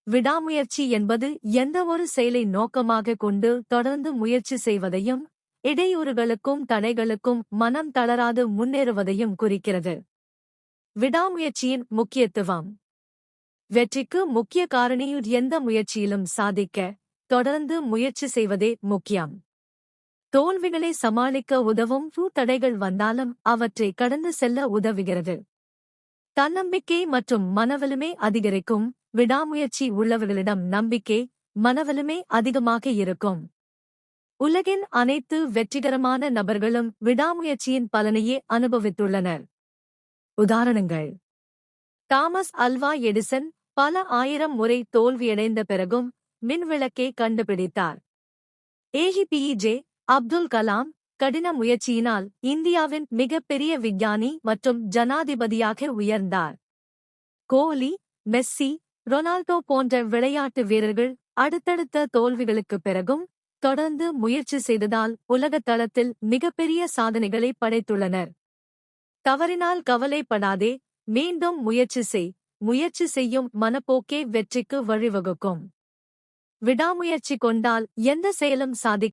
விடாமுயற்சி என்பது எந்தவொரு செயலை நோக்கமாக கொண்டு தொடர்ந்து முயற்சி செய்வதையும், இடையூறுகளுக்கும் தடைகளுக்கும் மனம் தளராது முன்னேறுவதையும் குறிக்கிறது. விடாமுயற்சியின் முக்கியத்துவம். வெற்றிக்கு முக்கிய காரணி எந்த முயற்சியிலும் சாதிக்க தொடர்ந்து முயற்சி செய்வதே முக்கியம். தோல்விகளை சமாளிக்க உதவும் தடைகள் வந்தாலும் அவற்றை கடந்து செல்ல உதவுகிறது. தன்னம்பிக்கை மற்றும் மனவலிமை அதிகரிக்கும். விடாமுயற்சி உள்ளவர்களிடம் நம்பிக்கை, மனவலிமை அதிகமாக இருக்கும். உலகின் அனைத்து வெற்றிகரமான நபர்களும் விடாமுயற்சியின் பலனையே அனுபவித்துள்ளனர். உதாரணங்கள்: தாமஸ் அல்வா எடிசன் பல ஆயிரம் முறை தோல்வியடைந்த பிறகும் மின்விளக்கை கண்டுபிடித்தார். ஏபிஜே அப்துல் கலாம் கடின முயற்சியினால் இந்தியாவின் மிகப்பெரிய விஞ்ஞானி மற்றும் ஜனாதிபதியாக உயர்ந்தார். கோலி, மெஸ்ஸி, ரொனால்டோ போன்ற விளையாட்டு வீரர்கள் அடுத்தடுத்த தோல்விகளுக்குப் பிறகும் தொடர்ந்து முயற்சி செய்ததால் உலகத் தளத்தில் மிகப்பெரிய சாதனைகளை படைத்துள்ளனர். தவறினால் கவலைப்படாதே, மீண்டும் முயற்சி செய். முயற்சி செய்யும் மனப்போக்கே வெற்றிக்கு வழிவகுக்கும். விடாமுயற்சி கொண்டால் எந்த செயலும் சாதிக்க